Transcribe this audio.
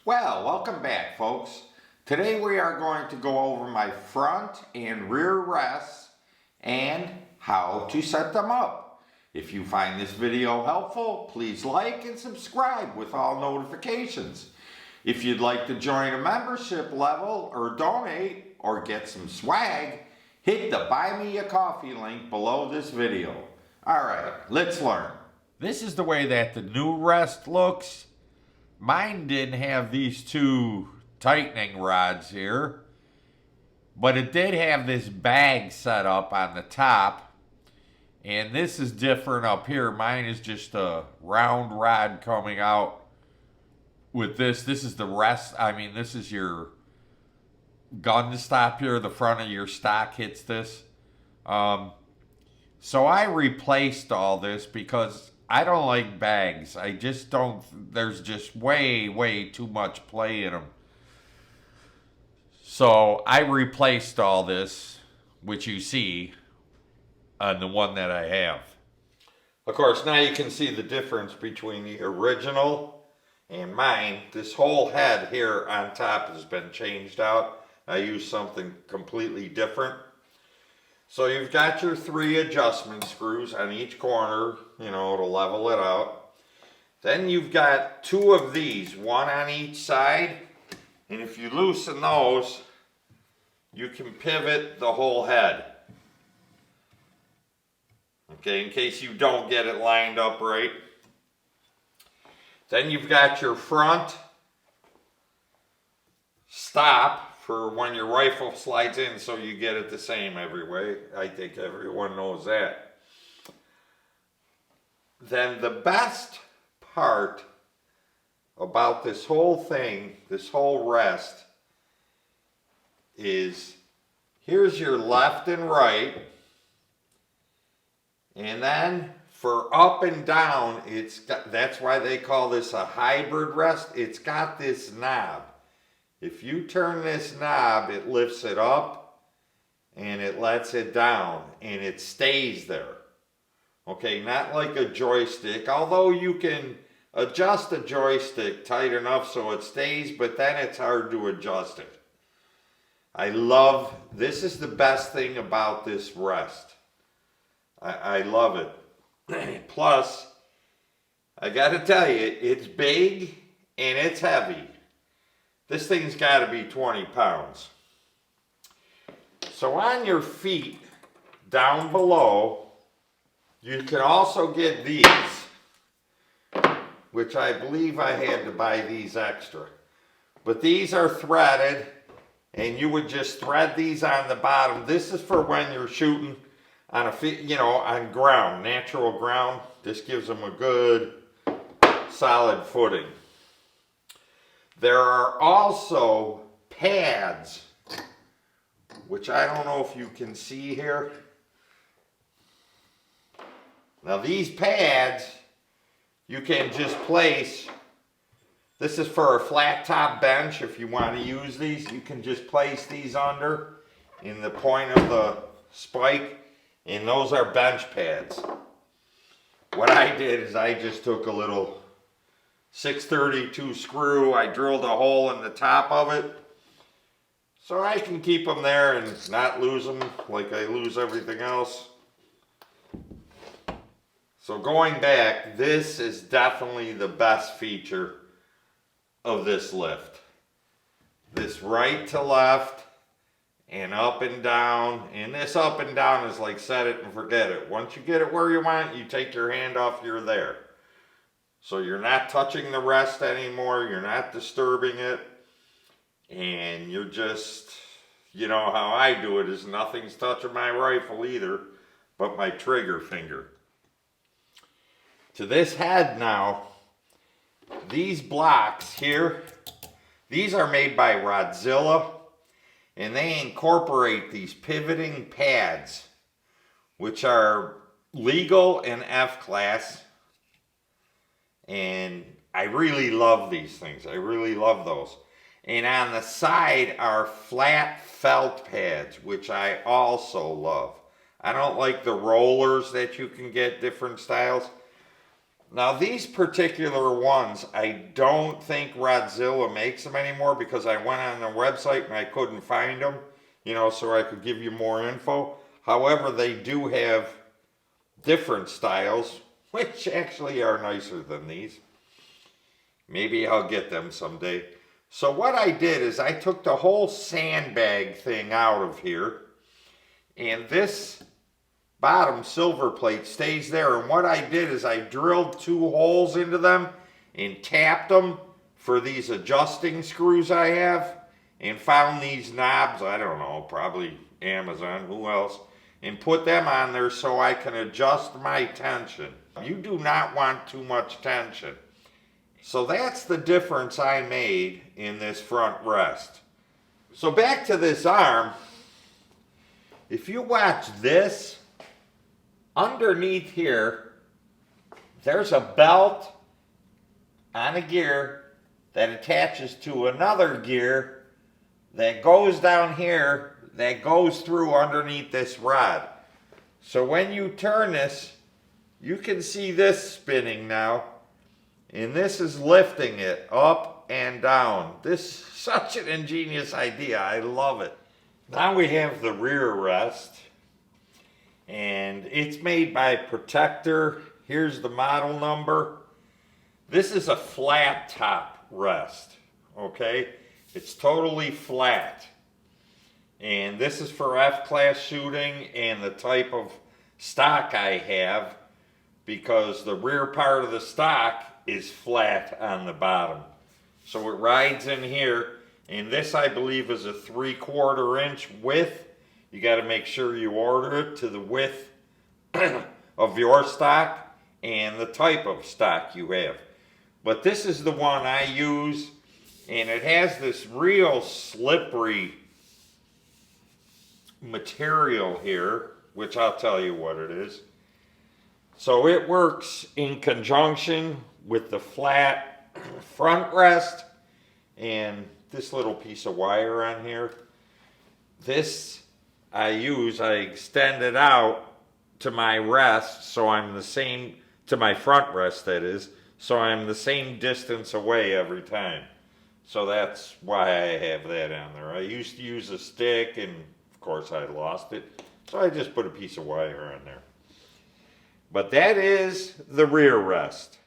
Well, welcome back, folks. Today we are going to go over my front and rear rests and how to set them up. If you find this video helpful, please like and subscribe with all notifications. If you'd like to join a membership level or donate or get some swag, hit the Buy Me a Coffee link below this video. Alright, let's learn. This is the way that the new rest looks. Mine didn't have these two tightening rods here, but it did have this bag set up on the top, and this is different up here. Mine is just a round rod coming out with this. This is the rest. This is your gun stop here. The front of your stock hits this. So I replaced all this because I don't like bags. I just don't, there's just way too much play in them. So I replaced all this, which you see on the one that I have. Of course, now you can see the difference between the original and mine. This whole head here on top has been changed out. I used something completely different. So you've got your 3 adjustment screws on each corner, to level it out. Then you've got 2 of these, one on each side. And if you loosen those, you can pivot the whole head. Okay, in case you don't get it lined up right. Then you've got your front stop for when your rifle slides in, so you get it the same every way. I think everyone knows that. Then the best part about this whole thing, this whole rest, is here's your left and right, and then for up and down, that's why they call this a hybrid rest. It's got this knob. If you turn this knob, it lifts it up and it lets it down and it stays there. Okay, not like a joystick, although you can adjust a joystick tight enough so it stays, but then it's hard to adjust it. This is the best thing about this rest. I love it. Plus, I gotta tell you, it's big and it's heavy. This thing's got to be 20 pounds. So on your feet, down below, you can also get these, which I believe I had to buy these extra. But these are threaded, and you would just thread these on the bottom. This is for when you're shooting on on ground, natural ground. This gives them a good, solid footing. There are also pads, which I don't know if you can see here. Now these pads, you can just place, this is for a flat top bench. If you want to use these, you can just place these under in the point of the spike, and those are bench pads. What I did is I just took a little 632 screw, I drilled a hole in the top of it so I can keep them there and not lose them like I lose everything else. So going back, this is definitely the best feature of this lift. This right to left and up and down, and this up and down is like set it and forget it. Once you get it where you want, you take your hand off, you're there. So you're not touching the rest anymore, you're not disturbing it, and you're just, how I do it is nothing's touching my rifle either, but my trigger finger. To this head now, these blocks here, these are made by Rodzilla, and they incorporate these pivoting pads, which are legal in F-class. And I really love these things. I really love those. And on the side are flat felt pads, which I also love. I don't like the rollers that you can get different styles. Now these particular ones, I don't think Rodzilla makes them anymore because I went on their website and I couldn't find them, you know, so I could give you more info. However, they do have different styles, which actually are nicer than these. Maybe I'll get them someday. So what I did is I took the whole sandbag thing out of here, and this bottom silver plate stays there. And what I did is I drilled 2 holes into them and tapped them for these adjusting screws I have, and found these knobs, I don't know, probably Amazon, who else, and put them on there so I can adjust my tension. You do not want too much tension. So that's the difference I made in this front rest. So back to this arm. If you watch this, underneath here, there's a belt on a gear that attaches to another gear that goes down here, that goes through underneath this rod. So when you turn this, you can see this spinning now, and this is lifting it up and down. This is such an ingenious idea. I love it. Now we have the rear rest, and it's made by Protector. Here's the model number. This is a flat top rest, okay? It's totally flat. And this is for F-class shooting and the type of stock I have, because the rear part of the stock is flat on the bottom. So it rides in here, and this I believe is a 3/4 inch width. You got to make sure you order it to the width of your stock and the type of stock you have. But this is the one I use, and it has this real slippery material here, which I'll tell you what it is. So it works in conjunction with the flat front rest and this little piece of wire on here. This I extend it out to my rest, so I'm the same, to my front rest that is, so I'm the same distance away every time. So that's why I have that on there. I used to use a stick, and of course I lost it, so I just put a piece of wire on there. But that is the rear rest.